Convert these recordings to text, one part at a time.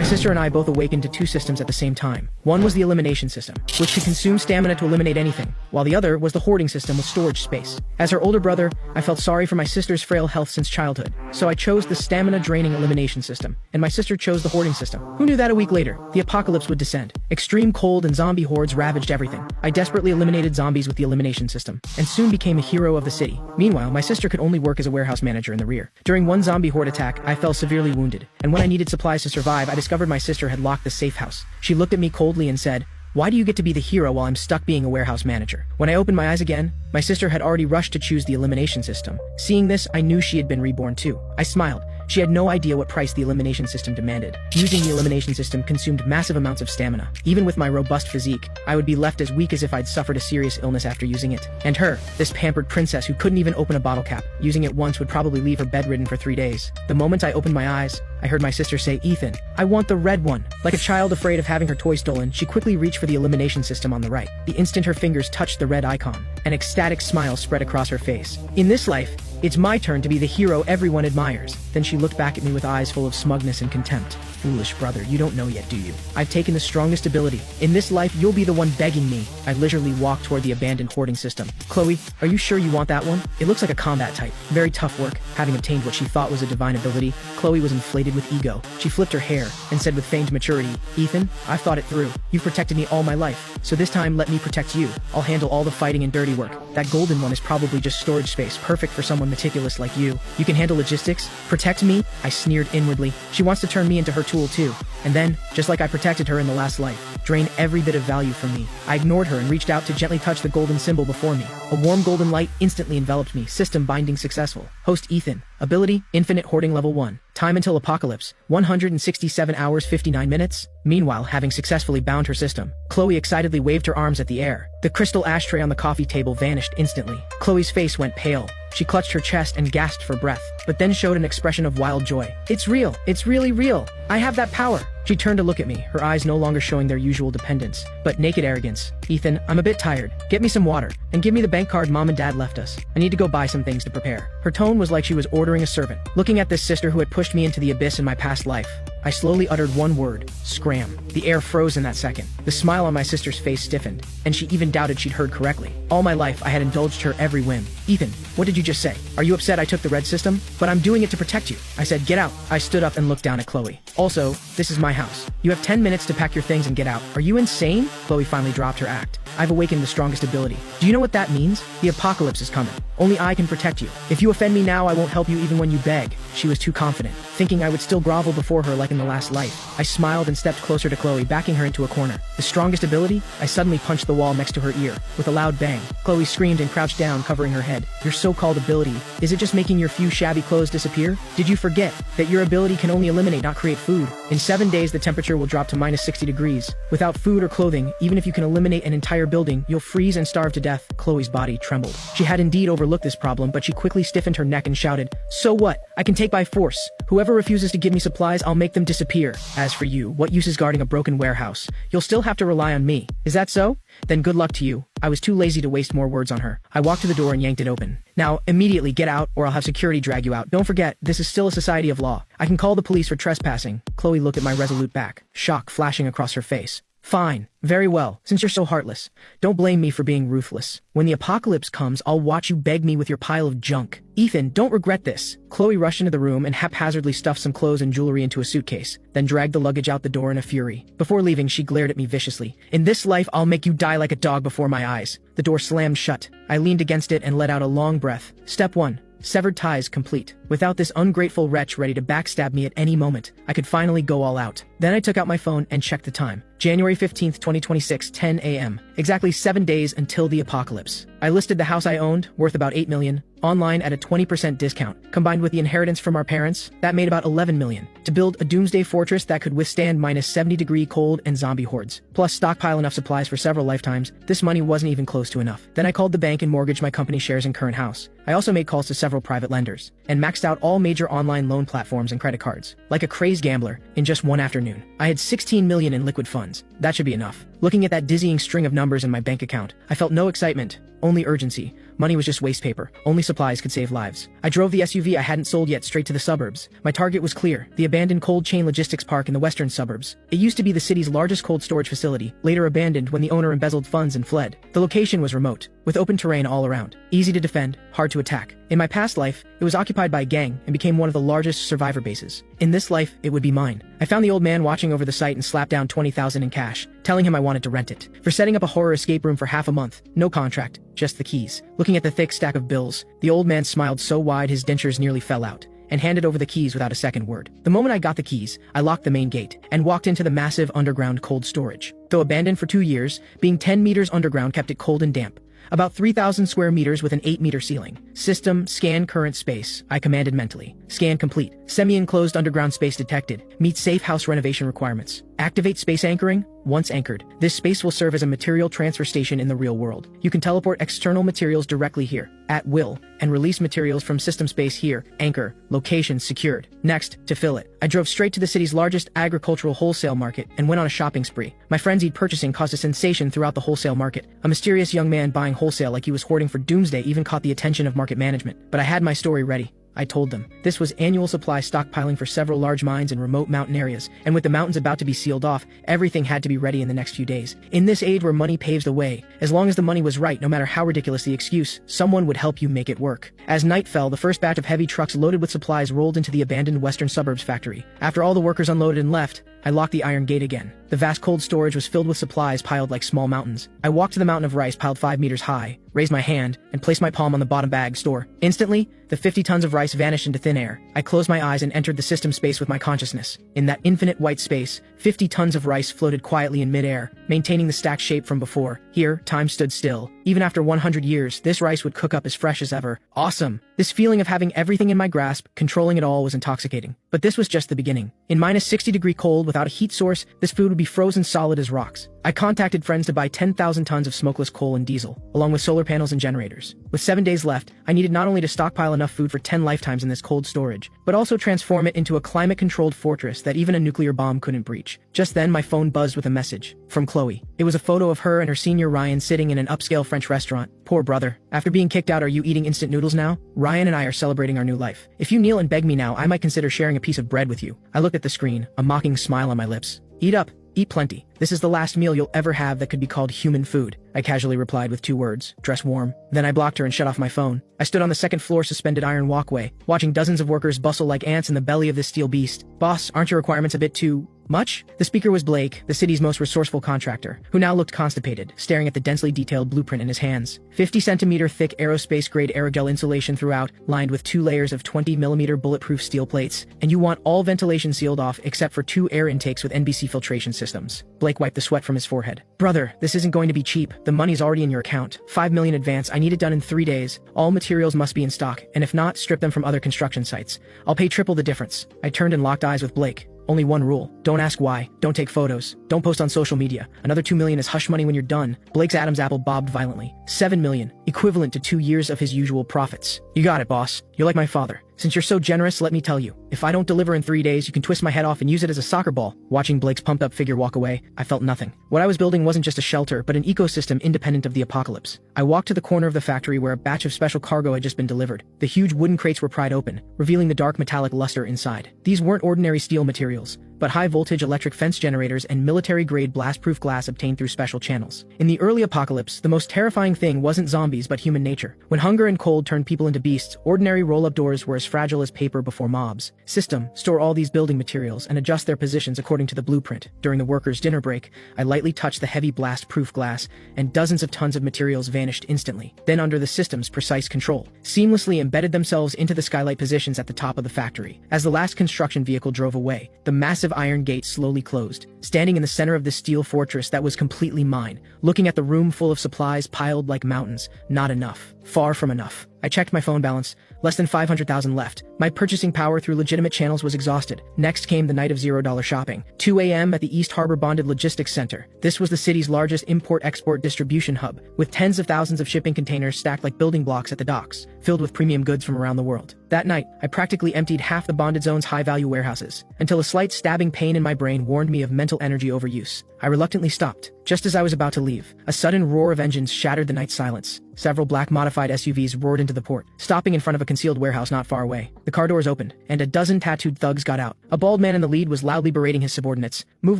My sister and I both awakened to two systems at the same time. One was the elimination system, which could consume stamina to eliminate anything, while the other was the hoarding system with storage space. As her older brother, I felt sorry for my sister's frail health since childhood, so I chose the stamina-draining elimination system, and my sister chose the hoarding system. Who knew that a week later, the apocalypse would descend? Extreme cold and zombie hordes ravaged everything. I desperately eliminated zombies with the elimination system, and soon became a hero of the city. Meanwhile, my sister could only work as a warehouse manager in the rear. During one zombie horde attack, I fell severely wounded, and when I needed supplies to survive, I discovered my sister had locked the safe house. She looked at me coldly and said, "Why do you get to be the hero while I'm stuck being a warehouse manager?" When I opened my eyes again, my sister had already rushed to choose the elimination system. Seeing this, I knew she had been reborn too. I smiled. She had no idea what price the elimination system demanded. Using the elimination system consumed massive amounts of stamina. Even with my robust physique, I would be left as weak as if I'd suffered a serious illness after using it. And her, this pampered princess who couldn't even open a bottle cap, using it once would probably leave her bedridden for 3 days. The moment I opened my eyes, I heard my sister say, "Ethan, I want the red one." Like a child afraid of having her toy stolen, she quickly reached for the elimination system on the right. The instant her fingers touched the red icon, an ecstatic smile spread across her face. In this life, it's my turn to be the hero everyone admires. Then she looked back at me with eyes full of smugness and contempt. "Foolish brother, you don't know yet, do you? I've taken the strongest ability. In this life, you'll be the one begging me." I leisurely walked toward the abandoned hoarding system. "Chloe, are you sure you want that one? It looks like a combat type. Very tough work." Having obtained what she thought was a divine ability, Chloe was inflated with ego. She flipped her hair and said with feigned maturity, "Ethan, I've thought it through. You've protected me all my life, so this time let me protect you. I'll handle all the fighting and dirty work. That golden one is probably just storage space, perfect for someone meticulous like you. You can handle logistics? Protect me?" I sneered inwardly. She wants to turn me into her tool too. And then, just like I protected her in the last life, drain every bit of value from me. I ignored her and reached out to gently touch the golden symbol before me. A warm golden light instantly enveloped me. System binding successful. Host Ethan. Ability, Infinite Hoarding Level 1. Time until apocalypse, 167 hours 59 minutes. Meanwhile, having successfully bound her system, Chloe excitedly waved her arms at the air. The crystal ashtray on the coffee table vanished instantly. Chloe's face went pale. She clutched her chest and gasped for breath, but then showed an expression of wild joy. "It's real. It's really real. I have that power." She turned to look at me, her eyes no longer showing their usual dependence, but naked arrogance. "Ethan, I'm a bit tired. Get me some water, and give me the bank card Mom and Dad left us. I need to go buy some things to prepare." Her tone was like she was ordering a servant. Looking at this sister who had pushed me into the abyss in my past life, I slowly uttered one word: scram. The air froze in that second. The smile on my sister's face stiffened, and she even doubted she'd heard correctly. All my life, I had indulged her every whim. "Ethan, what did you just say? Are you upset I took the red system? But I'm doing it to protect you." I said, "Get out." I stood up and looked down at Chloe. "Also, this is my house. You have 10 minutes to pack your things and get out." "Are you insane?" Chloe finally dropped her act. "I've awakened the strongest ability. Do you know what that means? The apocalypse is coming. Only I can protect you. If you offend me now, I won't help you even when you beg." She was too confident, thinking I would still grovel before her like in the last life. I smiled and stepped closer to Chloe, backing her into a corner. "The strongest ability?" I suddenly punched the wall next to her ear. With a loud bang, Chloe screamed and crouched down, covering her head. "Your so-called ability, is it just making your few shabby clothes disappear? Did you forget that your ability can only eliminate, not create food? In 7 days, the temperature will drop to minus 60 degrees. Without food or clothing, even if you can eliminate an entire building, you'll freeze and starve to death." Chloe's body trembled. She had indeed overlooked this problem, but she quickly stiffened her neck and shouted, "So what? I can take by force. Whoever refuses to give me supplies, I'll make them disappear. As for you, what use is guarding a broken warehouse? You'll still have to rely on me. Is that so? Then good luck to you." I was too lazy to waste more words on her. I walked to the door and yanked it open. "Now, immediately get out, or I'll have security drag you out. Don't forget, this is still a society of law. I can call the police for trespassing." Chloe looked at my resolute back, shock flashing across her face. "Fine. Very well, since you're so heartless. Don't blame me for being ruthless. When the apocalypse comes, I'll watch you beg me with your pile of junk. Ethan, don't regret this." Chloe rushed into the room and haphazardly stuffed some clothes and jewelry into a suitcase, then dragged the luggage out the door in a fury. Before leaving, she glared at me viciously. "In this life, I'll make you die like a dog before my eyes." The door slammed shut. I leaned against it and let out a long breath. Step 1. Severed ties complete. Without this ungrateful wretch ready to backstab me at any moment, I could finally go all out. Then I took out my phone and checked the time. January 15th, 2026, 10 a.m. Exactly 7 days until the apocalypse. I listed the house I owned, worth about $8 million, online at a 20% discount. Combined with the inheritance from our parents, that made about $11 million. To build a doomsday fortress that could withstand minus 70-degree cold and zombie hordes, plus stockpile enough supplies for several lifetimes, this money wasn't even close to enough. Then I called the bank and mortgaged my company shares in current house. I also made calls to several private lenders, and maxed out all major online loan platforms and credit cards. Like a crazed gambler, in just one afternoon, I had $16 million in liquid funds. That should be enough. Looking at that dizzying string of numbers in my bank account, I felt no excitement, only urgency. Money was just waste paper. Only supplies could save lives. I drove the SUV I hadn't sold yet straight to the suburbs. My target was clear, the abandoned cold chain logistics park in the western suburbs. It used to be the city's largest cold storage facility, later abandoned when the owner embezzled funds and fled. The location was remote, with open terrain all around. Easy to defend, hard to attack. In my past life, it was occupied by a gang and became one of the largest survivor bases. In this life, it would be mine. I found the old man watching over the site and slapped down $20,000 in cash, telling him I wanted to rent it. For setting up a horror escape room for half a month, no contract, just the keys. Looking at the thick stack of bills, the old man smiled so wide his dentures nearly fell out, and handed over the keys without a second word. The moment I got the keys, I locked the main gate and walked into the massive underground cold storage. Though abandoned for 2 years, being 10 meters underground kept it cold and damp. About 3,000 square meters with an 8-meter ceiling. System, scan current space, I commanded mentally. Scan complete. Semi-enclosed underground space detected. Meets safe house renovation requirements. Activate space anchoring. Once anchored, this space will serve as a material transfer station in the real world. You can teleport external materials directly here, at will, and release materials from system space here. Anchor. Location secured. Next, to fill it, I drove straight to the city's largest agricultural wholesale market and went on a shopping spree. My frenzied purchasing caused a sensation throughout the wholesale market. A mysterious young man buying wholesale like he was hoarding for doomsday even caught the attention of market management. But I had my story ready. I told them. This was annual supply stockpiling for several large mines in remote mountain areas, and with the mountains about to be sealed off, everything had to be ready in the next few days. In this age where money paves the way, as long as the money was right, no matter how ridiculous the excuse, someone would help you make it work. As night fell, the first batch of heavy trucks loaded with supplies rolled into the abandoned western suburbs factory. After all the workers unloaded and left, I locked the iron gate again. The vast cold storage was filled with supplies piled like small mountains. I walked to the mountain of rice piled 5 meters high, raised my hand, and placed my palm on the bottom bag store. Instantly, the 50 tons of rice vanished into thin air. I closed my eyes and entered the system space with my consciousness. In that infinite white space, 50 tons of rice floated quietly in midair, maintaining the stacked shape from before. Here, time stood still. Even after 100 years, this rice would cook up as fresh as ever. Awesome! This feeling of having everything in my grasp, controlling it all, was intoxicating. But this was just the beginning. In minus 60-degree cold, without a heat source, this food would be frozen solid as rocks. I contacted friends to buy 10,000 tons of smokeless coal and diesel, along with solar panels and generators. With 7 days left, I needed not only to stockpile enough food for 10 lifetimes in this cold storage, but also transform it into a climate-controlled fortress that even a nuclear bomb couldn't breach. Just then, my phone buzzed with a message from Chloe. It was a photo of her and her senior Ryan sitting in an upscale French restaurant. Poor brother. After being kicked out, are you eating instant noodles now? Ryan and I are celebrating our new life. If you kneel and beg me now, I might consider sharing a piece of bread with you. I looked at the screen, a mocking smile on my lips. Eat up. Eat plenty. This is the last meal you'll ever have that could be called human food. I casually replied with 2 words, dress warm. Then I blocked her and shut off my phone. I stood on the second floor suspended iron walkway, watching dozens of workers bustle like ants in the belly of this steel beast. Boss, aren't your requirements a bit too much? The speaker was Blake, the city's most resourceful contractor, who now looked constipated, staring at the densely detailed blueprint in his hands. 50-centimeter thick aerospace-grade aerogel insulation throughout, lined with 2 layers of 20-millimeter bulletproof steel plates, and you want all ventilation sealed off except for 2 air intakes with NBC filtration systems. Blake wiped the sweat from his forehead. Brother, this isn't going to be cheap. The money's already in your account. $5 million advance. I need it done in 3 days. All materials must be in stock, and if not, strip them from other construction sites. I'll pay triple the difference. I turned and locked eyes with Blake. Only one rule. Don't ask why. Don't take photos. Don't post on social media. Another $2 million is hush money when you're done. Blake's Adam's apple bobbed violently. $7 million, equivalent to 2 years of his usual profits. You got it, boss. You're like my father. Since you're so generous, let me tell you, if I don't deliver in 3 days, you can twist my head off and use it as a soccer ball. Watching Blake's pumped-up figure walk away, I felt nothing. What I was building wasn't just a shelter, but an ecosystem independent of the apocalypse. I walked to the corner of the factory where a batch of special cargo had just been delivered. The huge wooden crates were pried open, revealing the dark metallic luster inside. These weren't ordinary steel materials, but high-voltage electric fence generators and military-grade blast-proof glass obtained through special channels. In the early apocalypse, the most terrifying thing wasn't zombies but human nature. When hunger and cold turned people into beasts, ordinary roll-up doors were as fragile as paper before mobs. System, store all these building materials and adjust their positions according to the blueprint. During the workers' dinner break, I lightly touched the heavy blast-proof glass, and dozens of tons of materials vanished instantly. Then under the system's precise control, seamlessly embedded themselves into the skylight positions at the top of the factory. As the last construction vehicle drove away, the massive iron gate slowly closed. Standing in the center of the steel fortress that was completely mine, looking at the room full of supplies piled like mountains, not enough. Far from enough. I checked my phone balance. Less than 500,000 left. My purchasing power through legitimate channels was exhausted. Next came the night of $0 shopping. 2 a.m. at the East Harbor Bonded Logistics Center. This was the city's largest import-export distribution hub, with tens of thousands of shipping containers stacked like building blocks at the docks, filled with premium goods from around the world. That night, I practically emptied half the bonded zone's high-value warehouses, until a slight stabbing pain in my brain warned me of mental energy overuse. I reluctantly stopped. Just as I was about to leave, a sudden roar of engines shattered the night silence. Several black modified SUVs roared into the port, stopping in front of a concealed warehouse not far away. The car doors opened, and a dozen tattooed thugs got out. A bald man in the lead was loudly berating his subordinates. "Move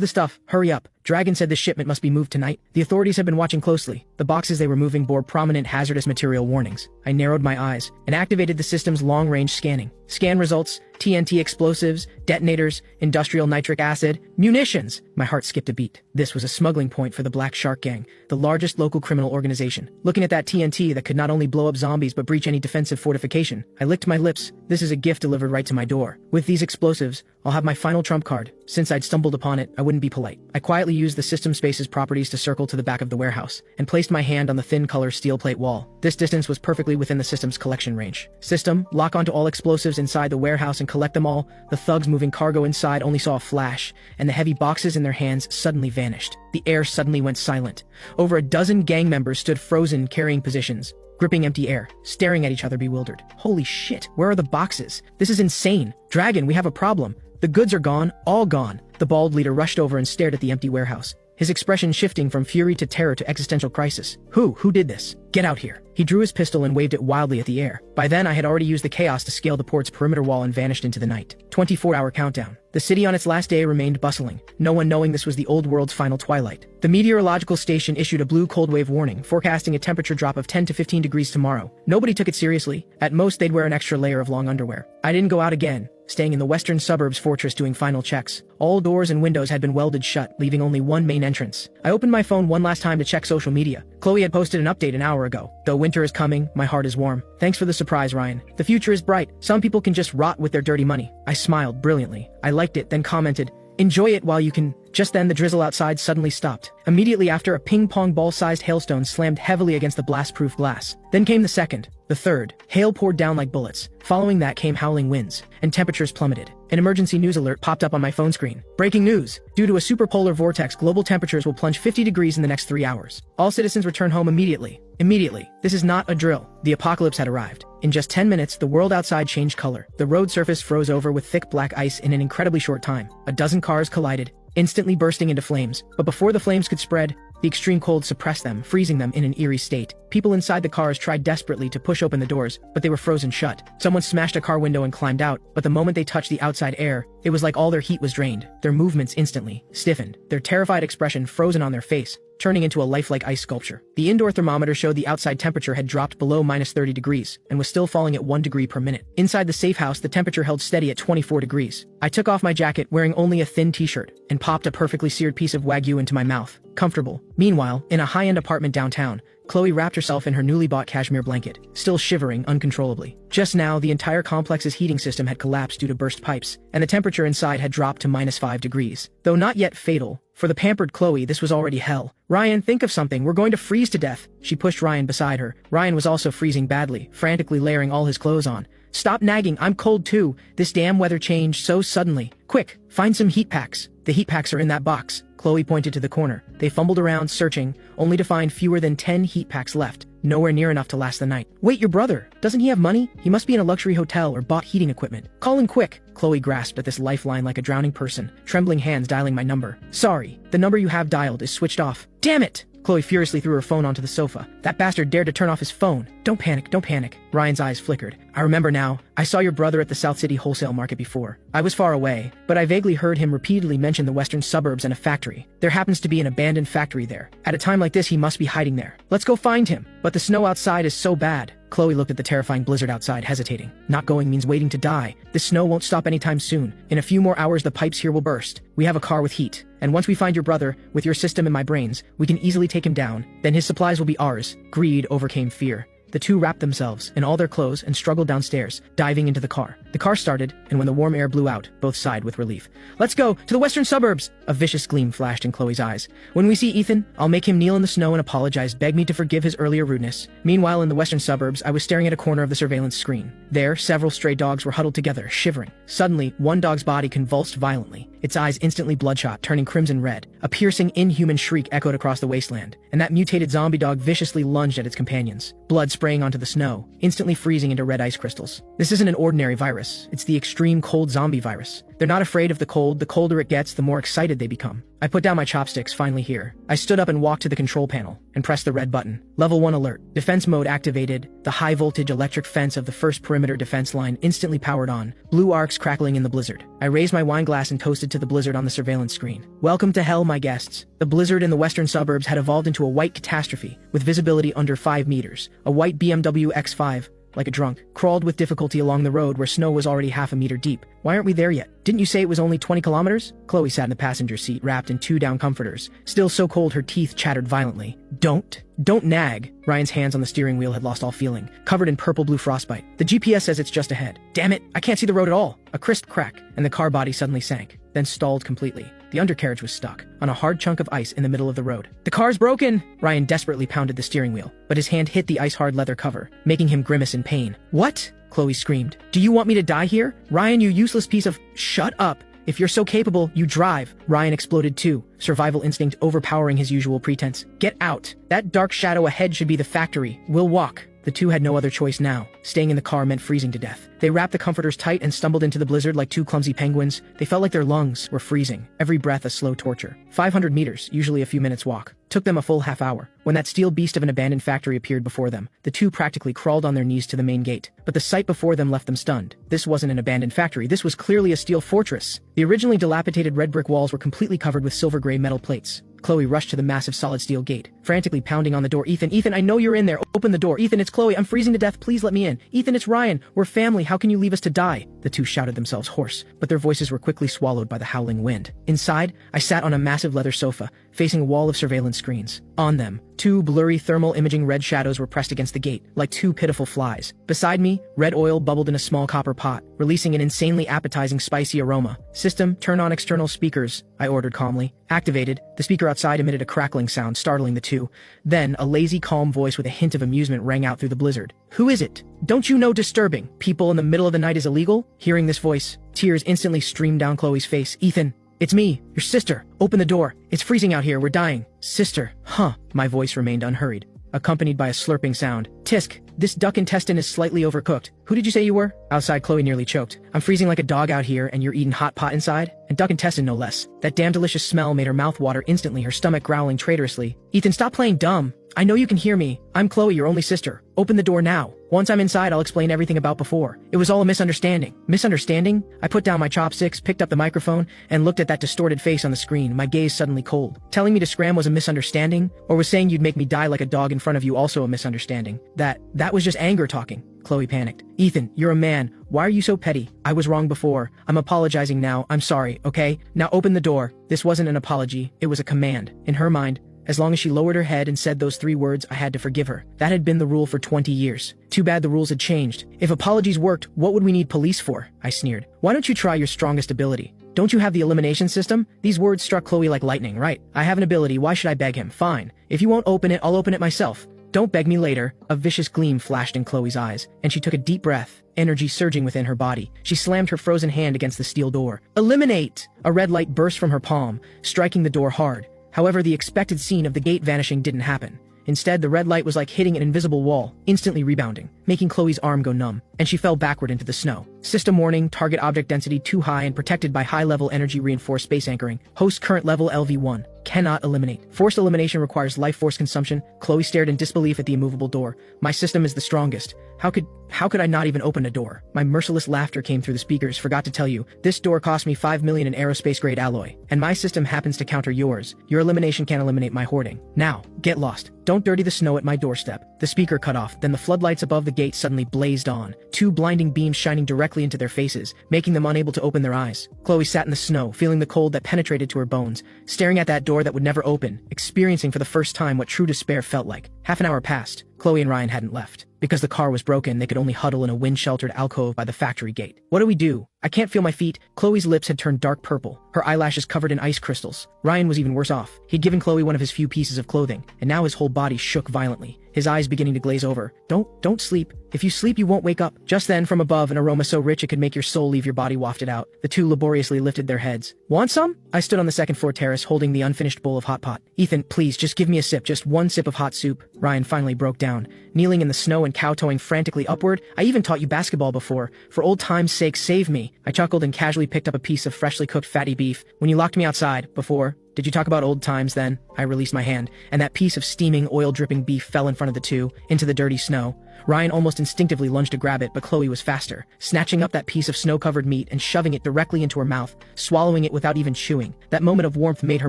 the stuff, hurry up. Dragon said the shipment must be moved tonight." The authorities had been watching closely. The boxes they were moving bore prominent hazardous material warnings. I narrowed my eyes and activated the system's long-range scanning. Scan results: TNT explosives, detonators, industrial nitric acid, munitions. My heart skipped a beat. This was a smuggling point for the Black Shark Gang, the largest local criminal organization. Looking at that TNT that could not only blow up zombies but breach any defensive fortification, I licked my lips. This is a gift delivered right to my door. With these explosives, I'll have my final trump card. Since I'd stumbled upon it, I wouldn't be polite. I quietly used the system space's properties to circle to the back of the warehouse, and placed my hand on the thin color steel plate wall. This distance was perfectly within the system's collection range. System, lock onto all explosives inside the warehouse and collect them all. The thugs moving cargo inside only saw a flash, and the heavy boxes in their hands suddenly vanished. The air suddenly went silent. Over a dozen gang members stood frozen, carrying positions, gripping empty air, staring at each other bewildered. Holy shit, where are the boxes? This is insane. Dragon, we have a problem. The goods are gone, all gone. The bald leader rushed over and stared at the empty warehouse, his expression shifting from fury to terror to existential crisis. Who did this? Get out here. He drew his pistol and waved it wildly at the air. By then, I had already used the chaos to scale the port's perimeter wall and vanished into the night. 24-hour countdown. The city on its last day remained bustling, no one knowing this was the old world's final twilight. The meteorological station issued a blue cold wave warning, forecasting a temperature drop of 10 to 15 degrees tomorrow. Nobody took it seriously. At most, they'd wear an extra layer of long underwear. I didn't go out again, staying in the western suburbs fortress doing final checks. All doors and windows had been welded shut, leaving only one main entrance. I opened my phone one last time to check social media. Chloe had posted an update an hour ago. Though winter is coming, my heart is warm. Thanks for the surprise, Ryan. The future is bright. Some people can just rot with their dirty money. I smiled brilliantly. I liked it, then commented, "Enjoy it while you can." Just then, the drizzle outside suddenly stopped. Immediately after, a ping-pong ball-sized hailstone slammed heavily against the blast-proof glass. Then came the second, the third. Hail poured down like bullets. Following that came howling winds, and temperatures plummeted. An emergency news alert popped up on my phone screen. Breaking news! Due to a superpolar vortex, global temperatures will plunge 50 degrees in the next 3 hours. All citizens return home immediately. Immediately. This is not a drill. The apocalypse had arrived. In just 10 minutes, the world outside changed color. The road surface froze over with thick black ice in an incredibly short time. A dozen cars collided, instantly bursting into flames. But before the flames could spread, the extreme cold suppressed them, freezing them in an eerie state. People inside the cars tried desperately to push open the doors, but they were frozen shut. Someone smashed a car window and climbed out, but the moment they touched the outside air, it was like all their heat was drained. Their movements instantly stiffened, their terrified expression frozen on their face, turning into a lifelike ice sculpture. The indoor thermometer showed the outside temperature had dropped below minus 30 degrees and was still falling at 1 degree per minute. Inside the safe house, the temperature held steady at 24 degrees. I took off my jacket, wearing only a thin t-shirt, and popped a perfectly seared piece of Wagyu into my mouth. Comfortable. Meanwhile, in a high-end apartment downtown, Chloe wrapped herself in her newly bought cashmere blanket, still shivering uncontrollably. Just now, the entire complex's heating system had collapsed due to burst pipes, and the temperature inside had dropped to minus 5 degrees. Though not yet fatal, for the pampered Chloe, this was already hell. "Ryan, think of something. We're going to freeze to death." She pushed Ryan beside her. Ryan was also freezing badly, frantically layering all his clothes on. "Stop nagging. I'm cold too. This damn weather changed so suddenly. Quick, find some heat packs." "The heat packs are in that box." Chloe pointed to the corner. They fumbled around, searching, only to find fewer than 10 heat packs left, nowhere near enough to last the night. "Wait, your brother? Doesn't he have money? He must be in a luxury hotel or bought heating equipment. Call him quick." Chloe grasped at this lifeline like a drowning person, trembling hands dialing my number. "Sorry, the number you have dialed is switched off." "Damn it!" Chloe furiously threw her phone onto the sofa. "That bastard dared to turn off his phone." Don't panic. Ryan's eyes flickered. "I remember now. I saw your brother at the South City wholesale market before. I was far away, but I vaguely heard him repeatedly mention the western suburbs and a factory. There happens to be an abandoned factory there. At a time like this, he must be hiding there. Let's go find him." "But the snow outside is so bad." Chloe looked at the terrifying blizzard outside, hesitating. "Not going means waiting to die. The snow won't stop anytime soon. In a few more hours, the pipes here will burst. We have a car with heat. And once we find your brother, with your system and my brains, we can easily take him down. Then his supplies will be ours." Greed overcame fear. The two wrapped themselves in all their clothes and struggled downstairs, diving into the car. The car started, and when the warm air blew out, both sighed with relief. "Let's go to the western suburbs!" A vicious gleam flashed in Chloe's eyes. "When we see Ethan, I'll make him kneel in the snow and apologize, beg me to forgive his earlier rudeness." Meanwhile, in the western suburbs, I was staring at a corner of the surveillance screen. There, several stray dogs were huddled together, shivering. Suddenly, one dog's body convulsed violently, its eyes instantly bloodshot, turning crimson red. A piercing, inhuman shriek echoed across the wasteland, and that mutated zombie dog viciously lunged at its companions, blood spraying onto the snow, instantly freezing into red ice crystals. This isn't an ordinary virus, it's the extreme cold zombie virus. They're not afraid of the cold. The colder it gets, the more excited they become. I put down my chopsticks, finally here. I stood up and walked to the control panel and pressed the red button. Level 1 alert. Defense mode activated. The high-voltage electric fence of the first perimeter defense line instantly powered on, blue arcs crackling in the blizzard. I raised my wine glass and toasted to the blizzard on the surveillance screen. "Welcome to hell, my guests." The blizzard in the western suburbs had evolved into a white catastrophe, with visibility under 5 meters. A white BMW X5, like a drunk, crawled with difficulty along the road where snow was already half a meter deep. "Why aren't we there yet? Didn't you say it was only 20 kilometers? Chloe sat in the passenger seat, wrapped in 2 down comforters. Still so cold her teeth chattered violently. Don't nag." Ryan's hands on the steering wheel had lost all feeling, covered in purple-blue frostbite. "The GPS says it's just ahead." "Damn it, I can't see the road at all." A crisp crack, and the car body suddenly sank, then stalled completely. The undercarriage was stuck on a hard chunk of ice in the middle of the road. "The car's broken!" Ryan desperately pounded the steering wheel, but his hand hit the ice-hard leather cover, making him grimace in pain. "What?" Chloe screamed. "Do you want me to die here? Ryan, you useless piece of—" "Shut up! If you're so capable, you drive." Ryan exploded too, survival instinct overpowering his usual pretense. "Get out! That dark shadow ahead should be the factory. We'll walk." The two had no other choice now. Staying in the car meant freezing to death. They wrapped the comforters tight and stumbled into the blizzard like 2 clumsy penguins. They felt like their lungs were freezing, every breath a slow torture. 500 meters, usually a few minutes walk, took them a full half hour. When that steel beast of an abandoned factory appeared before them, the two practically crawled on their knees to the main gate. But the sight before them left them stunned. This wasn't an abandoned factory, this was clearly a steel fortress. The originally dilapidated red brick walls were completely covered with silver-gray metal plates. Chloe rushed to the massive solid steel gate, frantically pounding on the door. Ethan, I know you're in there. Open the door. Ethan, it's Chloe. I'm freezing to death. Please let me in. Ethan, it's Ryan. We're family. How can you leave us to die?" The two shouted themselves hoarse, but their voices were quickly swallowed by the howling wind. Inside, I sat on a massive leather sofa, facing a wall of surveillance screens. On them, 2 blurry thermal imaging red shadows were pressed against the gate, like 2 pitiful flies. Beside me, red oil bubbled in a small copper pot, releasing an insanely appetizing spicy aroma. "System, turn on external speakers," I ordered calmly. Activated, the speaker outside emitted a crackling sound, startling the two. Then, a lazy, calm voice with a hint of amusement rang out through the blizzard. "Who is it? Don't you know disturbing people in the middle of the night is illegal?" Hearing this voice, tears instantly streamed down Chloe's face. "Ethan, it's me, your sister. Open the door. It's freezing out here. We're dying." "Sister, huh?" My voice remained unhurried, accompanied by a slurping sound. "Tisk, this duck intestine is slightly overcooked. Who did you say you were?" Outside, Chloe nearly choked. "I'm freezing like a dog out here, and you're eating hot pot inside? And duck intestine, no less." That damn delicious smell made her mouth water instantly, her stomach growling traitorously. "Ethan, stop playing dumb. I know you can hear me. I'm Chloe, your only sister. Open the door now. Once I'm inside, I'll explain everything about before. It was all a misunderstanding." "Misunderstanding?" I put down my chopsticks, picked up the microphone, and looked at that distorted face on the screen, my gaze suddenly cold. Telling me to scram was a misunderstanding? Or was saying you'd make me die like a dog in front of you also a misunderstanding? That was just anger talking. Chloe panicked. "Ethan, you're a man. Why are you so petty? I was wrong before. I'm apologizing now. I'm sorry, okay? Now open the door." This wasn't an apology, it was a command. In her mind, as long as she lowered her head and said those 3 words, I had to forgive her. That had been the rule for 20 years. Too bad the rules had changed. If apologies worked, what would we need police for? I sneered. "Why don't you try your strongest ability? Don't you have the elimination system?" These words struck Chloe like lightning. "Right, I have an ability. Why should I beg him? Fine. If you won't open it, I'll open it myself." "Don't beg me later." A vicious gleam flashed in Chloe's eyes, and she took a deep breath, energy surging within her body. She slammed her frozen hand against the steel door. "Eliminate!" A red light burst from her palm, striking the door hard. However, the expected scene of the gate vanishing didn't happen. Instead, the red light was like hitting an invisible wall, instantly rebounding, making Chloe's arm go numb, and she fell backward into the snow. System warning, target object density too high and protected by high-level energy-reinforced space anchoring. Host current level LV1. Cannot eliminate. Forced elimination requires life force consumption. Chloe stared in disbelief at the immovable door. "My system is the strongest. How could I not even open a door?" My merciless laughter came through the speakers. "Forgot to tell you, this door cost me $5 million in aerospace-grade alloy, and my system happens to counter yours. Your elimination can't eliminate my hoarding. Now, get lost. Don't dirty the snow at my doorstep." The speaker cut off, then the floodlights above the gate suddenly blazed on, 2 blinding beams shining directly into their faces, making them unable to open their eyes. Chloe sat in the snow, feeling the cold that penetrated to her bones, staring at that door that would never open, experiencing for the first time what true despair felt like. Half an hour passed. Chloe and Ryan hadn't left. Because the car was broken, they could only huddle in a wind-sheltered alcove by the factory gate. What do we do? I can't feel my feet. Chloe's lips had turned dark purple, her eyelashes covered in ice crystals. Ryan was even worse off. He'd given Chloe one of his few pieces of clothing, and now his whole body shook violently, his eyes beginning to glaze over. Don't sleep. If you sleep, you won't wake up. Just then, from above, an aroma so rich it could make your soul leave your body wafted out. The two laboriously lifted their heads. Want some? I stood on the second-floor terrace, holding the unfinished bowl of hot pot. Ethan, please, just give me a sip, just one sip of hot soup. Ryan finally broke down, kneeling in the snow and kowtowing frantically upward. I even taught you basketball before. For old time's sake, save me. I chuckled and casually picked up a piece of freshly cooked fatty beef. When you locked me outside, before, did you talk about old times then? I released my hand, and that piece of steaming, oil-dripping beef fell in front of the two, into the dirty snow. Ryan almost instinctively lunged to grab it, but Chloe was faster, snatching up that piece of snow-covered meat and shoving it directly into her mouth, swallowing it without even chewing. That moment of warmth made her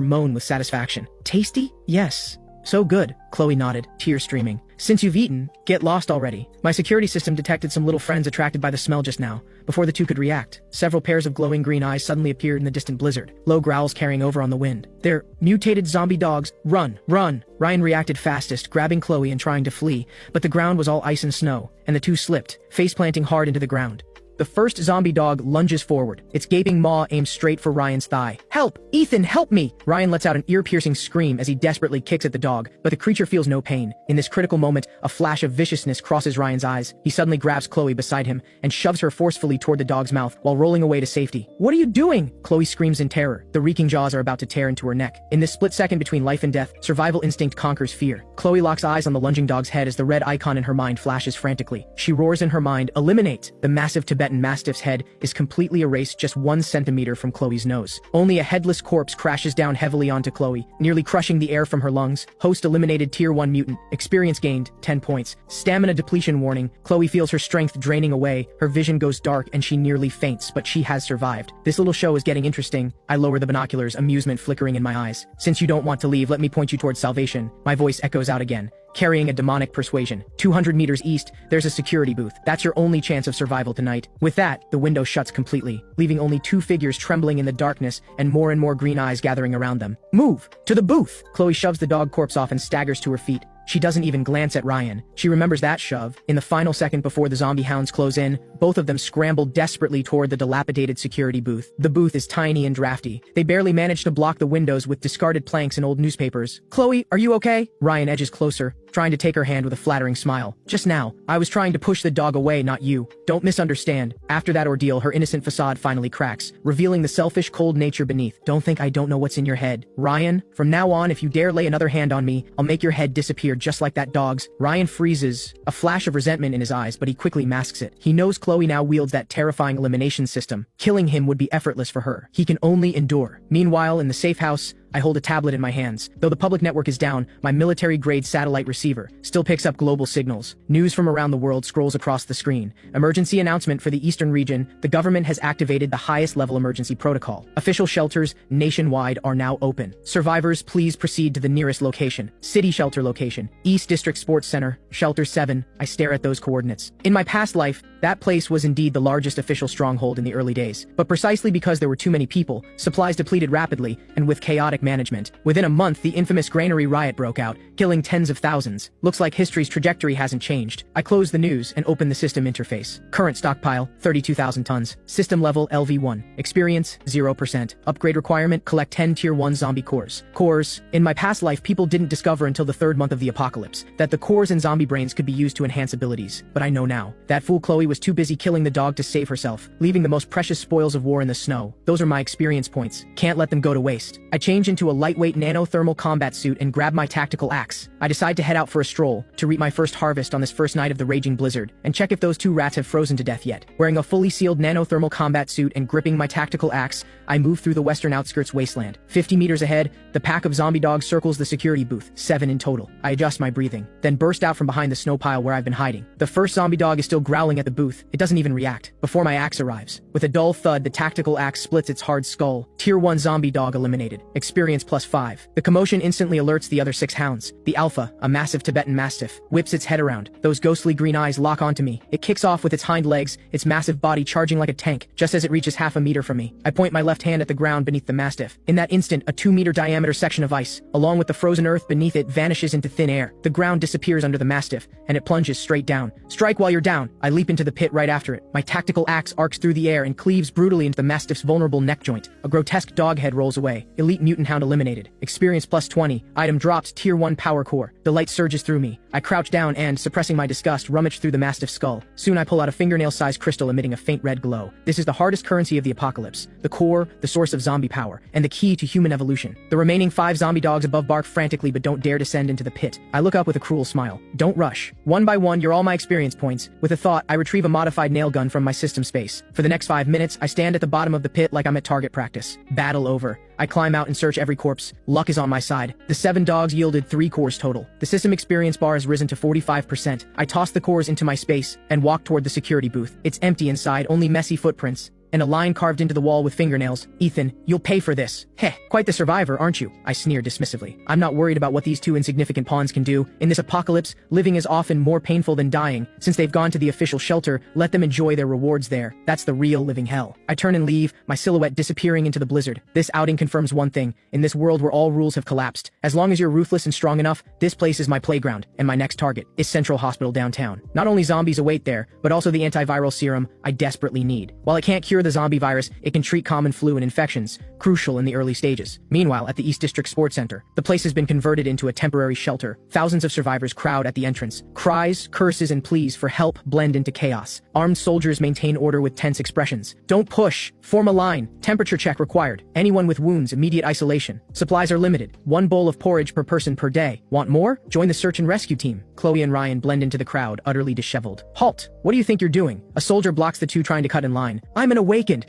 moan with satisfaction. Tasty? Yes. So good, Chloe nodded, tears streaming. Since you've eaten, get lost already. My security system detected some little friends attracted by the smell just now. Before the two could react, several pairs of glowing green eyes suddenly appeared in the distant blizzard, low growls carrying over on the wind. They're mutated zombie dogs. Run, run! Ryan reacted fastest, grabbing Chloe and trying to flee, but the ground was all ice and snow, and the two slipped, face-planting hard into the ground. The first zombie dog lunges forward, its gaping maw aimed straight for Ryan's thigh. Help! Ethan, help me! Ryan lets out an ear-piercing scream as he desperately kicks at the dog, but the creature feels no pain. In this critical moment, a flash of viciousness crosses Ryan's eyes. He suddenly grabs Chloe beside him and shoves her forcefully toward the dog's mouth while rolling away to safety. What are you doing? Chloe screams in terror. The reeking jaws are about to tear into her neck. In this split second between life and death, survival instinct conquers fear. Chloe locks eyes on the lunging dog's head as the red icon in her mind flashes frantically. She roars in her mind, eliminate! The massive Tibetan Mastiff's head is completely erased just 1 centimeter from Chloe's nose. Only a headless corpse crashes down heavily onto Chloe, nearly crushing the air from her lungs. Host eliminated Tier 1 mutant. Experience gained, 10 points. Stamina depletion warning. Chloe feels her strength draining away, her vision goes dark and she nearly faints, but she has survived. This little show is getting interesting. I lower the binoculars, amusement flickering in my eyes. Since you don't want to leave, let me point you towards salvation. My voice echoes out again, carrying a demonic persuasion. 200 meters east, there's a security booth. That's your only chance of survival tonight. With that, the window shuts completely, leaving only two figures trembling in the darkness and more green eyes gathering around them. Move! To the booth! Chloe shoves the dog corpse off and staggers to her feet. She doesn't even glance at Ryan. She remembers that shove. In the final second before the zombie hounds close in, both of them scramble desperately toward the dilapidated security booth. The booth is tiny and drafty. They barely manage to block the windows with discarded planks and old newspapers. Chloe, are you okay? Ryan edges closer, trying to take her hand with a flattering smile. Just now, I was trying to push the dog away, not you. Don't misunderstand. After that ordeal, her innocent facade finally cracks, revealing the selfish, cold nature beneath. Don't think I don't know what's in your head. Ryan, from now on, if you dare lay another hand on me, I'll make your head disappear just like that dog's. Ryan freezes, a flash of resentment in his eyes, but he quickly masks it. He knows Chloe now wields that terrifying elimination system. Killing him would be effortless for her. He can only endure. Meanwhile, in the safe house, I hold a tablet in my hands. Though the public network is down, my military-grade satellite receiver still picks up global signals. News from around the world scrolls across the screen. Emergency announcement for the eastern region. The government has activated the highest-level emergency protocol. Official shelters nationwide are now open. Survivors, please proceed to the nearest location. City shelter location. East District Sports Center. Shelter 7. I stare at those coordinates. In my past life, that place was indeed the largest official stronghold in the early days. But precisely because there were too many people, supplies depleted rapidly, and with chaotic management, within a month the infamous granary riot broke out, killing tens of thousands. Looks like history's trajectory hasn't changed. I close the news and open the system interface. Current stockpile, 32,000 tons. System level LV1. Experience, 0%. Upgrade requirement, collect 10 Tier 1 zombie cores. Cores. In my past life, people didn't discover until the 3rd month of the apocalypse that the cores in zombie brains could be used to enhance abilities. But I know now. That fool Chloe was too busy killing the dog to save herself, leaving the most precious spoils of war in the snow. Those are my experience points. Can't let them go to waste. I change into a lightweight nanothermal combat suit and grab my tactical axe. I decide to head out for a stroll, to reap my first harvest on this first night of the raging blizzard, and check if those 2 rats have frozen to death yet. Wearing a fully sealed nanothermal combat suit and gripping my tactical axe, I move through the western outskirts wasteland. 50 meters ahead, the pack of zombie dogs circles the security booth, 7 in total. I adjust my breathing, then burst out from behind the snow pile where I've been hiding. The first zombie dog is still growling at the booth. It doesn't even react, before my axe arrives. With a dull thud, the tactical axe splits its hard skull. Tier 1 zombie dog eliminated. Experience Experience +5. The commotion instantly alerts the other 6 hounds. The Alpha, a massive Tibetan Mastiff, whips its head around. Those ghostly green eyes lock onto me. It kicks off with its hind legs, its massive body charging like a tank, just as it reaches half a meter from me. I point my left hand at the ground beneath the Mastiff. In that instant, a 2-meter diameter section of ice, along with the frozen earth beneath it, vanishes into thin air. The ground disappears under the Mastiff, and it plunges straight down. Strike while you're down. I leap into the pit right after it. My tactical axe arcs through the air and cleaves brutally into the Mastiff's vulnerable neck joint. A grotesque dog head rolls away. Elite Mutant Hound eliminated. Experience +20. Item dropped. Tier 1 power core. The light surges through me. I crouch down and, suppressing my disgust, rummage through the Mastiff's skull. Soon I pull out a fingernail-sized crystal emitting a faint red glow. This is the hardest currency of the apocalypse. The core, the source of zombie power, and the key to human evolution. The remaining 5 zombie dogs above bark frantically but don't dare descend into the pit. I look up with a cruel smile. Don't rush. One by one, you're all my experience points. With a thought, I retrieve a modified nail gun from my system space. For the next 5 minutes, I stand at the bottom of the pit like I'm at target practice. Battle over. I climb out and search every corpse. Luck is on my side. The 7 dogs yielded 3 cores total. The system experience bar has risen to 45%. I toss the cores into my space and walk toward the security booth. It's empty inside, only messy footprints and a line carved into the wall with fingernails. Ethan, you'll pay for this. Heh, quite the survivor, aren't you? I sneer dismissively. I'm not worried about what these 2 insignificant pawns can do. In this apocalypse, living is often more painful than dying. Since they've gone to the official shelter, let them enjoy their rewards there. That's the real living hell. I turn and leave, my silhouette disappearing into the blizzard. This outing confirms one thing. In this world where all rules have collapsed, as long as you're ruthless and strong enough, this place is my playground, and my next target is Central Hospital downtown. Not only zombies await there, but also the antiviral serum I desperately need. While it can't cure the zombie virus, it can treat common flu and infections, crucial in the early stages. Meanwhile, at the East District Sports Center, the place has been converted into a temporary shelter. Thousands of survivors crowd at the entrance. Cries, curses, and pleas for help blend into chaos. Armed soldiers maintain order with tense expressions. Don't push. Form a line. Temperature check required. Anyone with wounds, immediate isolation. Supplies are limited. 1 bowl of porridge per person per day. Want more? Join the search and rescue team. Chloe and Ryan blend into the crowd, utterly disheveled. Halt! What do you think you're doing? A soldier blocks the 2 trying to cut in line. I'm an awakened!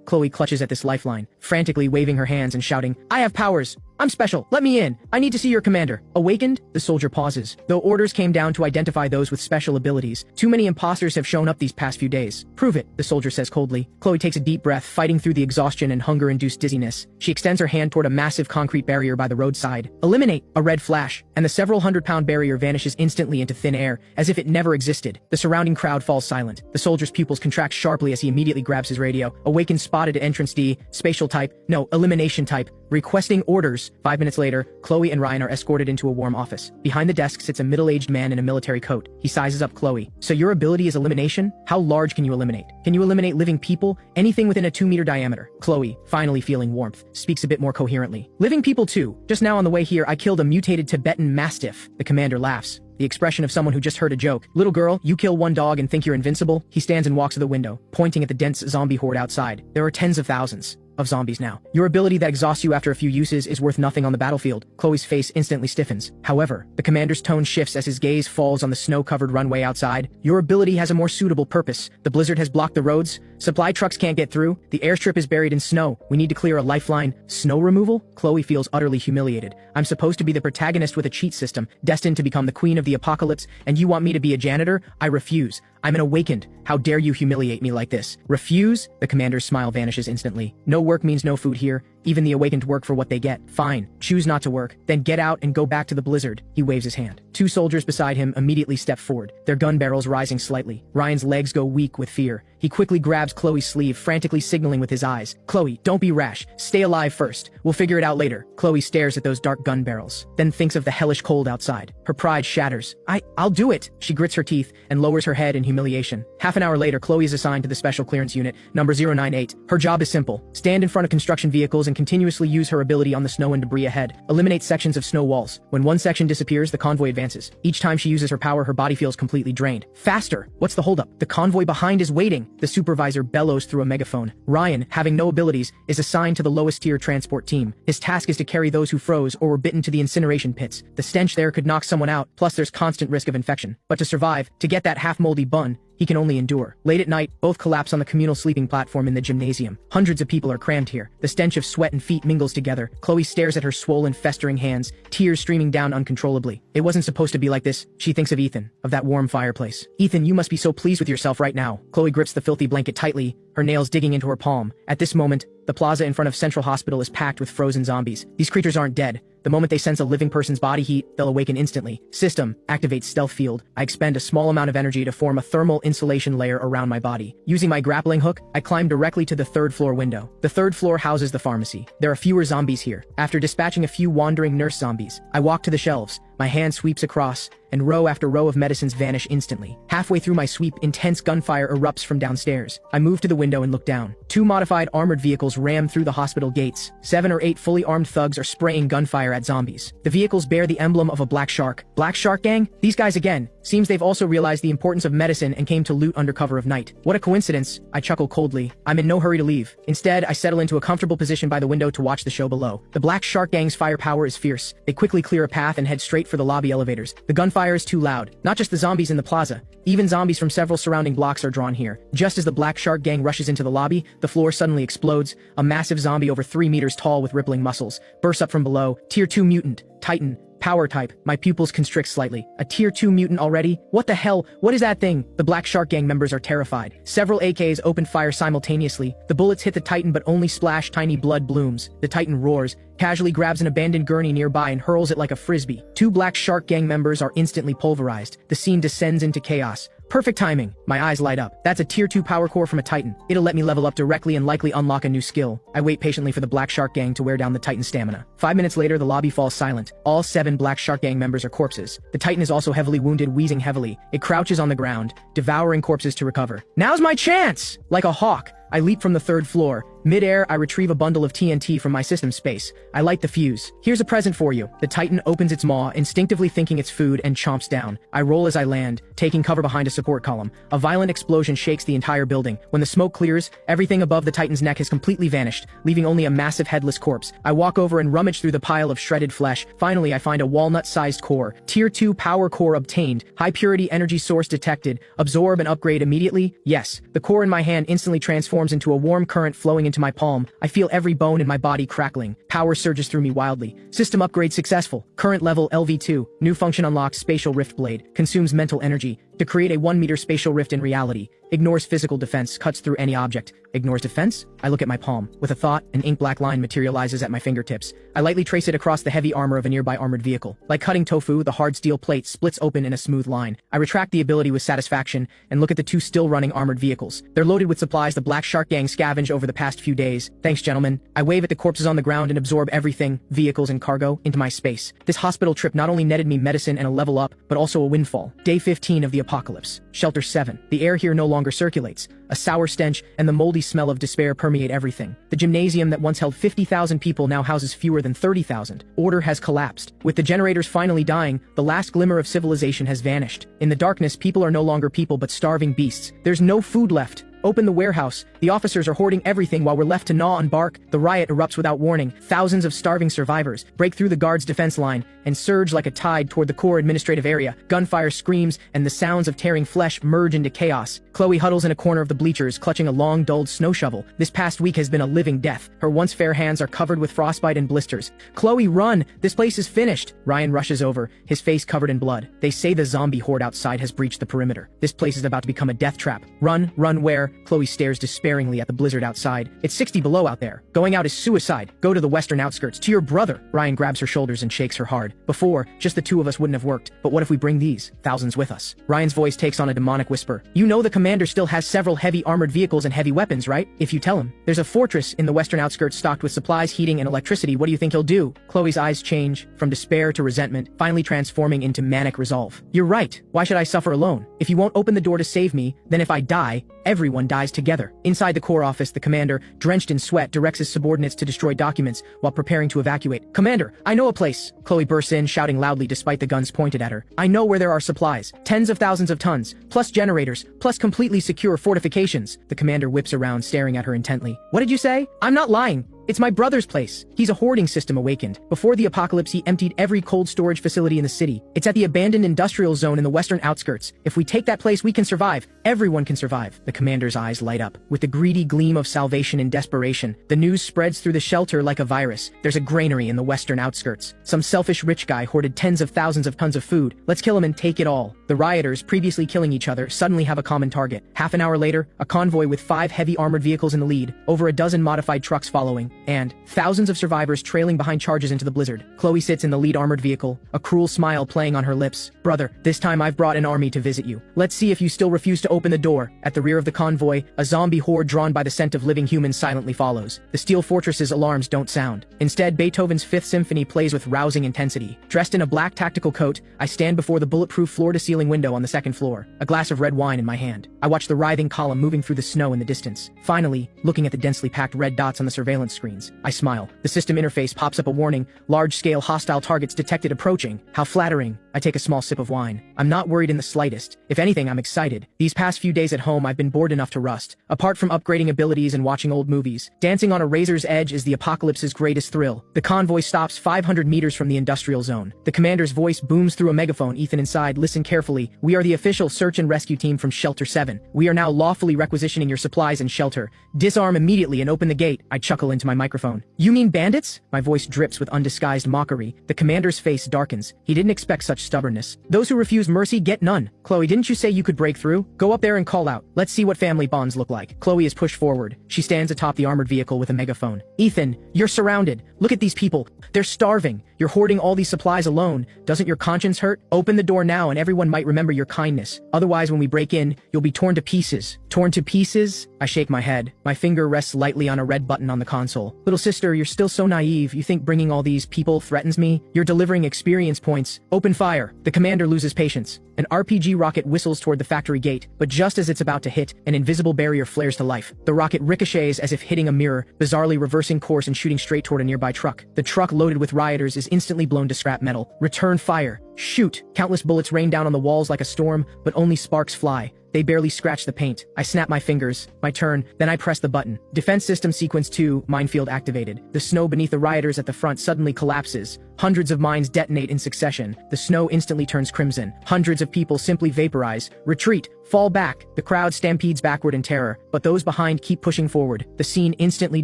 Chloe clutches at this lifeline, frantically waving her hands and shouting, I have powers! I'm special. Let me in. I need to see your commander. Awakened? The soldier pauses. Though orders came down to identify those with special abilities, too many imposters have shown up these past few days. Prove it, the soldier says coldly. Chloe takes a deep breath, fighting through the exhaustion and hunger-induced dizziness. She extends her hand toward a massive concrete barrier by the roadside. Eliminate! A red flash, and the several hundred-pound barrier vanishes instantly into thin air, as if it never existed. The surrounding crowd falls silent. The soldier's pupils contract sharply as he immediately grabs his radio. Awakened spotted at entrance D, spatial type, no, elimination type, requesting orders. 5 minutes later, Chloe and Ryan are escorted into a warm office. Behind the desk sits a middle-aged man in a military coat. He sizes up Chloe. So your ability is elimination? How large can you eliminate? Can you eliminate living people? Anything within a 2-meter diameter? Chloe, finally feeling warmth, speaks a bit more coherently. Living people too. Just now on the way here, I killed a mutated Tibetan Mastiff. The commander laughs. The expression of someone who just heard a joke. Little girl, you kill 1 dog and think you're invincible? He stands and walks to the window, pointing at the dense zombie horde outside. There are tens of thousands of zombies now. Your ability that exhausts you after a few uses is worth nothing on the battlefield. Chloe's face instantly stiffens. However, the commander's tone shifts as his gaze falls on the snow-covered runway outside. Your ability has a more suitable purpose. The blizzard has blocked the roads. Supply trucks can't get through. The airstrip is buried in snow. We need to clear a lifeline. Snow removal? Chloe feels utterly humiliated. I'm supposed to be the protagonist with a cheat system, destined to become the queen of the apocalypse, and you want me to be a janitor? I refuse. I'm an awakened. How dare you humiliate me like this? Refuse? The commander's smile vanishes instantly. No work means no food here. Even the awakened work for what they get. Fine. Choose not to work. Then get out and go back to the blizzard. He waves his hand. 2 soldiers beside him immediately step forward, their gun barrels rising slightly. Ryan's legs go weak with fear. He quickly grabs Chloe's sleeve, frantically signaling with his eyes. Chloe, don't be rash. Stay alive first. We'll figure it out later. Chloe stares at those dark gun barrels, then thinks of the hellish cold outside. Her pride shatters. I'll do it. She grits her teeth and lowers her head in humiliation. Half an hour later, Chloe is assigned to the Special Clearance Unit, number 098. Her job is simple. Stand in front of construction vehicles and continuously use her ability on the snow and debris ahead. Eliminate sections of snow walls. When one section disappears, the convoy advances. Each time she uses her power, her body feels completely drained. Faster! What's the holdup? The convoy behind is waiting. The supervisor bellows through a megaphone. Ryan, having no abilities, is assigned to the lowest tier transport team. His task is to carry those who froze or were bitten to the incineration pits. The stench there could knock someone out, plus there's constant risk of infection. But to survive, to get that half-moldy bun, he can only endure. Late at night, both collapse on the communal sleeping platform in the gymnasium. Hundreds of people are crammed here. The stench of sweat and feet mingles together. Chloe stares at her swollen, festering hands, tears streaming down uncontrollably. It wasn't supposed to be like this. She thinks of Ethan, of that warm fireplace. Ethan, you must be so pleased with yourself right now. Chloe grips the filthy blanket tightly, her nails digging into her palm. At this moment, The plaza in front of Central Hospital is packed with frozen zombies. These creatures aren't dead. The moment they sense a living person's body heat, they'll awaken instantly. System, activate stealth field. I expend a small amount of energy to form a thermal insulation layer around my body. Using my grappling hook, I climb directly to the third floor window. The third floor houses the pharmacy. There are fewer zombies here. After dispatching a few wandering nurse zombies, I walk to the shelves. My hand sweeps across, and row after row of medicines vanish instantly. Halfway through my sweep, intense gunfire erupts from downstairs. I move to the window and look down. 2 modified armored vehicles ram through the hospital gates. 7 or 8 fully armed thugs are spraying gunfire at zombies. The vehicles bear the emblem of a black shark. Black Shark Gang? These guys again. Seems they've also realized the importance of medicine and came to loot under cover of night. What a coincidence. I chuckle coldly. I'm in no hurry to leave. Instead, I settle into a comfortable position by the window to watch the show below. The Black Shark Gang's firepower is fierce. They quickly clear a path and head straight for the lobby elevators. The gunfire is too loud. Not just the zombies in the plaza. Even zombies from several surrounding blocks are drawn here. Just as the Black Shark Gang rushes into the lobby, the floor suddenly explodes. A massive zombie over 3 meters tall with rippling muscles bursts up from below. Tier 2 mutant. Titan. Power type. My pupils constrict slightly. A tier 2 mutant already? What the hell? What is that thing? The Black Shark Gang members are terrified. Several AKs open fire simultaneously. The bullets hit the Titan but only splash tiny blood blooms. The Titan roars, casually grabs an abandoned gurney nearby and hurls it like a frisbee. 2 Black Shark Gang members are instantly pulverized. The scene descends into chaos. Perfect timing. My eyes light up. That's a tier 2 power core from a Titan. It'll let me level up directly and likely unlock a new skill. I wait patiently for the Black Shark Gang to wear down the Titan's stamina. 5 minutes later, the lobby falls silent. All 7 Black Shark Gang members are corpses. The Titan is also heavily wounded, wheezing heavily. It crouches on the ground, devouring corpses to recover. Now's my chance! Like a hawk, I leap from the 3rd floor. Mid-air, I retrieve a bundle of TNT from my system space. I light the fuse. Here's a present for you. The Titan opens its maw, instinctively thinking it's food, and chomps down. I roll as I land, taking cover behind a support column. A violent explosion shakes the entire building. When the smoke clears, everything above the Titan's neck has completely vanished, leaving only a massive headless corpse. I walk over and rummage through the pile of shredded flesh. Finally, I find a walnut-sized core. Tier 2 power core obtained. High-purity energy source detected. Absorb and upgrade immediately? Yes. The core in my hand instantly transforms into a warm current flowing into my palm. I feel every bone in my body crackling. Power surges through me wildly. System upgrade successful. Current level LV2. New function unlocked. Spatial rift blade. Consumes mental energy to create a 1-meter spatial rift in reality. Ignores physical defense. Cuts through any object. Ignores defense? I look at my palm. With a thought, an ink-black line materializes at my fingertips. I lightly trace it across the heavy armor of a nearby armored vehicle. Like cutting tofu, the hard steel plate splits open in a smooth line. I retract the ability with satisfaction and look at the 2 still-running armored vehicles. They're loaded with supplies the Black Shark Gang scavenged over the past few days. Thanks, gentlemen. I wave at the corpses on the ground and absorb everything, vehicles and cargo, into my space. This hospital trip not only netted me medicine and a level up, but also a windfall. Day 15 of the apocalypse. Shelter 7. The air here no longer circulates. A sour stench and the moldy smell of despair permeate everything. The gymnasium that once held 50,000 people now houses fewer than 30,000. Order has collapsed. With the generators finally dying, the last glimmer of civilization has vanished. In the darkness, people are no longer people but starving beasts. There's no food left. Open the warehouse. The officers are hoarding everything while we're left to gnaw and bark. The riot erupts without warning. Thousands of starving survivors break through the guards' defense line and surge like a tide toward the core administrative area. Gunfire screams and the sounds of tearing flesh merge into chaos. Chloe huddles in a corner of the bleachers, clutching a long, dulled snow shovel. This past week has been a living death. Her once fair hands are covered with frostbite and blisters. Chloe, run! This place is finished! Ryan rushes over, his face covered in blood. They say the zombie horde outside has breached the perimeter. This place is about to become a death trap. Run, run where? Chloe stares despairingly at the blizzard outside. It's 60 below out there. Going out is suicide. Go to the western outskirts, to your brother. Ryan grabs her shoulders and shakes her hard. Before, just the 2 of us wouldn't have worked. But what if we bring these thousands with us? Ryan's voice takes on a demonic whisper. You know the commander still has several heavy armored vehicles and heavy weapons, right? If you tell him. There's a fortress in the western outskirts stocked with supplies, heating, and electricity. What do you think he'll do? Chloe's eyes change, from despair to resentment, finally transforming into manic resolve. You're right. Why should I suffer alone? If you won't open the door to save me, then if I die, everyone dies together. Inside the core office, the commander, drenched in sweat, directs his subordinates to destroy documents while preparing to evacuate. Commander, I know a place. Chloe bursts in, shouting loudly despite the guns pointed at her. I know where there are supplies. Tens of thousands of tons, plus generators, plus completely secure fortifications. The commander whips around, staring at her intently. What did you say? I'm not lying. It's my brother's place. He's a hoarding system awakened. Before the apocalypse, he emptied every cold storage facility in the city. It's at the abandoned industrial zone in the western outskirts. If we take that place, we can survive. Everyone can survive. The commander's eyes light up. With the greedy gleam of salvation and desperation, the news spreads through the shelter like a virus. There's a granary in the western outskirts. Some selfish rich guy hoarded tens of thousands of tons of food. Let's kill him and take it all. The rioters, previously killing each other, suddenly have a common target. Half an hour later, a convoy with 5 heavy armored vehicles in the lead, over a dozen modified trucks following, and thousands of survivors trailing behind charges into the blizzard. Chloe sits in the lead armored vehicle, a cruel smile playing on her lips. Brother, this time I've brought an army to visit you. Let's see if you still refuse to open the door. At the rear of the convoy, a zombie horde drawn by the scent of living humans silently follows. The steel fortress's alarms don't sound. Instead, Beethoven's Fifth Symphony plays with rousing intensity. Dressed in a black tactical coat, I stand before the bulletproof floor-to-ceiling window on the second floor, a glass of red wine in my hand. I watch the writhing column moving through the snow in the distance. Finally, looking at the densely packed red dots on the surveillance screens, I smile. The system interface pops up a warning, large-scale hostile targets detected approaching. How flattering. I take a small sip of wine. I'm not worried in the slightest. If anything, I'm excited. These past few days at home, I've been bored enough to rust. Apart from upgrading abilities and watching old movies, dancing on a razor's edge is the apocalypse's greatest thrill. The convoy stops 500 meters from the industrial zone. The commander's voice booms through a megaphone. Ethan inside, listen carefully. We are the official search and rescue team from Shelter 7. We are now lawfully requisitioning your supplies and shelter. Disarm immediately and open the gate. I chuckle into my microphone. You mean bandits? My voice drips with undisguised mockery. The commander's face darkens. He didn't expect such stubbornness. Those who refuse mercy get none. Chloe, didn't you say you could break through? Go up there and call out. Let's see what family bonds look like. Chloe is pushed forward. She stands atop the armored vehicle with a megaphone. Ethan, you're surrounded. Look at these people. They're starving. You're hoarding all these supplies alone. Doesn't your conscience hurt? Open the door now and everyone might remember your kindness. Otherwise, when we break in, you'll be torn to pieces. Torn to pieces? I shake my head. My finger rests lightly on a red button on the console. Little sister, you're still so naive. You think bringing all these people threatens me? You're delivering experience points. Open fire. The commander loses patience. An RPG rocket whistles toward the factory gate, but just as it's about to hit, an invisible barrier flares to life. The rocket ricochets as if hitting a mirror, bizarrely reversing course and shooting straight toward a nearby truck. The truck loaded with rioters is instantly blown to scrap metal. Return fire. Shoot. Countless bullets rain down on the walls like a storm, but only sparks fly. They barely scratch the paint. I snap my fingers. My turn. Then I press the button. Defense System Sequence 2, minefield activated. The snow beneath the rioters at the front suddenly collapses. Hundreds of mines detonate in succession. The snow instantly turns crimson. Hundreds of people simply vaporize. Retreat. Fall back. The crowd stampedes backward in terror, but those behind keep pushing forward. The scene instantly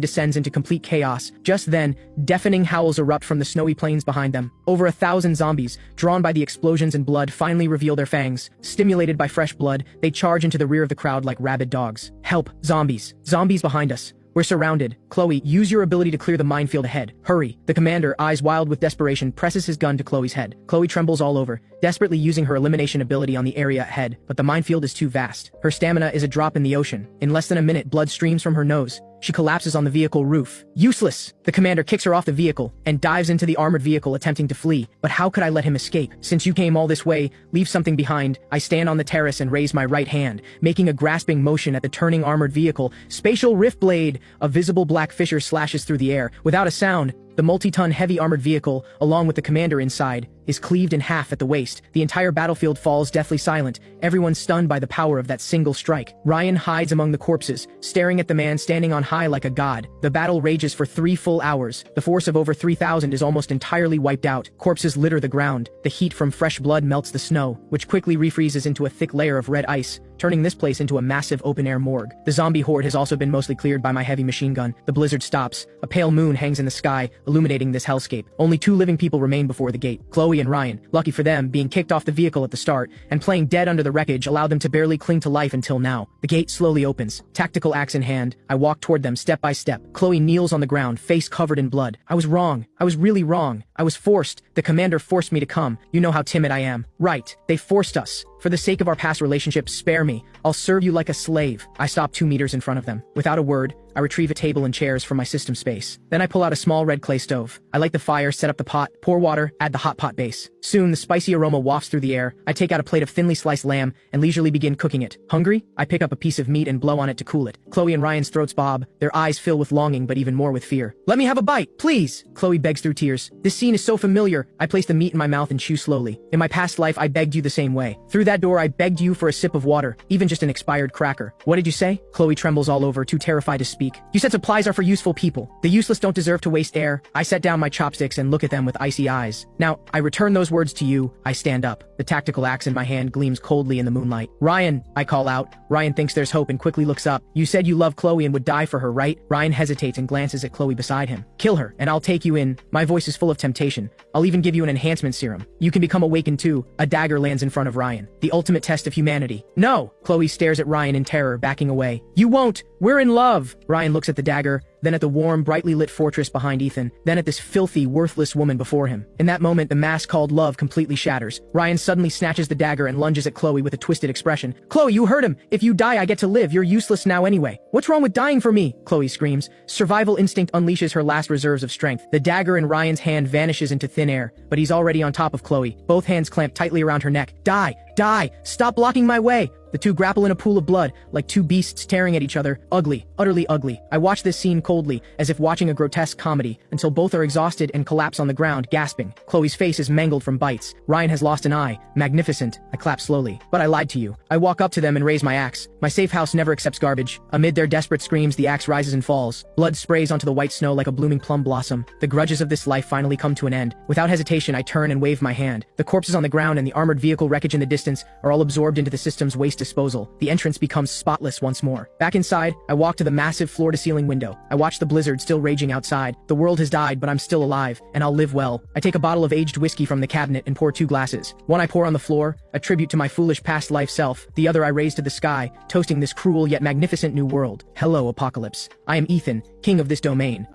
descends into complete chaos. Just then, deafening howls erupt from the snowy plains behind them. Over 1,000 zombies, drawn by the explosions and blood, finally reveal their fangs. Stimulated by fresh blood, they charge into the rear of the crowd like rabid dogs. Help! Zombies! Zombies behind us! We're surrounded. Chloe, use your ability to clear the minefield ahead. Hurry. The commander, eyes wild with desperation, presses his gun to Chloe's head. Chloe trembles all over, desperately using her elimination ability on the area ahead, but the minefield is too vast. Her stamina is a drop in the ocean. In less than a minute, blood streams from her nose. She collapses on the vehicle roof. Useless! The commander kicks her off the vehicle and dives into the armored vehicle attempting to flee. But how could I let him escape? Since you came all this way, leave something behind. I stand on the terrace and raise my right hand, making a grasping motion at the turning armored vehicle. Spatial rift blade! A visible black fissure slashes through the air. Without a sound, the multi-ton heavy armored vehicle, along with the commander inside, is cleaved in half at the waist. The entire battlefield falls deathly silent, everyone stunned by the power of that single strike. Ryan hides among the corpses, staring at the man standing on high like a god. The battle rages for 3 full hours. The force of over 3,000 is almost entirely wiped out. Corpses litter the ground. The heat from fresh blood melts the snow, which quickly refreezes into a thick layer of red ice, turning this place into a massive open-air morgue. The zombie horde has also been mostly cleared by my heavy machine gun. The blizzard stops. A pale moon hangs in the sky, illuminating this hellscape. Only 2 living people remain before the gate. Chloe and Ryan, lucky for them, being kicked off the vehicle at the start and playing dead under the wreckage allowed them to barely cling to life until now. The gate slowly opens. Tactical axe in hand, I walk toward them step by step. Chloe kneels on the ground, face covered in blood. I was wrong. I was really wrong. I was forced. The commander forced me to come. You know how timid I am. Right. They forced us. For the sake of our past relationship, spare me. I'll serve you like a slave. I stop 2 meters in front of them. Without a word, I retrieve a table and chairs from my system space. Then I pull out a small red clay stove. I light the fire, set up the pot, pour water, add the hot pot base. Soon, the spicy aroma wafts through the air. I take out a plate of thinly sliced lamb and leisurely begin cooking it. Hungry? I pick up a piece of meat and blow on it to cool it. Chloe and Ryan's throats bob, their eyes fill with longing but even more with fear. Let me have a bite, please! Chloe begs through tears. This scene is so familiar. I place the meat in my mouth and chew slowly. In my past life, I begged you the same way. Through that door, I begged you for a sip of water, even just an expired cracker. What did you say? Chloe trembles all over, too terrified to speak. speak. You said supplies are for useful people. The useless don't deserve to waste air. I set down my chopsticks and look at them with icy eyes. Now, I return those words to you. I stand up. The tactical axe in my hand gleams coldly in the moonlight. Ryan, I call out. Ryan thinks there's hope and quickly looks up. You said you love Chloe and would die for her, right? Ryan hesitates and glances at Chloe beside him. Kill her, and I'll take you in. My voice is full of temptation. I'll even give you an enhancement serum. You can become awakened too. A dagger lands in front of Ryan. The ultimate test of humanity. No! Chloe stares at Ryan in terror, backing away. You won't! We're in love! Ryan looks at the dagger, then at the warm, brightly lit fortress behind Ethan, then at this filthy, worthless woman before him. In that moment, the mask called love completely shatters. Ryan suddenly snatches the dagger and lunges at Chloe with a twisted expression. Chloe, you heard him! If you die, I get to live. You're useless now anyway. What's wrong with dying for me? Chloe screams. Survival instinct unleashes her last reserves of strength. The dagger in Ryan's hand vanishes into thin air, but he's already on top of Chloe, both hands clamped tightly around her neck. Die! Die! Stop blocking my way! The two grapple in a pool of blood, like two beasts tearing at each other. Ugly. Utterly ugly. I watch this scene coldly, as if watching a grotesque comedy, until both are exhausted and collapse on the ground, gasping. Chloe's face is mangled from bites. Ryan has lost an eye. Magnificent. I clap slowly. But I lied to you. I walk up to them and raise my axe. My safe house never accepts garbage. Amid their desperate screams, the axe rises and falls. Blood sprays onto the white snow like a blooming plum blossom. The grudges of this life finally come to an end. Without hesitation, I turn and wave my hand. The corpses on the ground and the armored vehicle wreckage in the distance are all absorbed into the system's waste disposal. The entrance becomes spotless once more. Back inside, I walk to the massive floor-to-ceiling window. I watch the blizzard still raging outside. The world has died, but I'm still alive, and I'll live well. I take a bottle of aged whiskey from the cabinet and pour 2 glasses. One I pour on the floor, a tribute to my foolish past life self. The other I raise to the sky, toasting this cruel yet magnificent new world. Hello, Apocalypse. I am Ethan, king of this domain.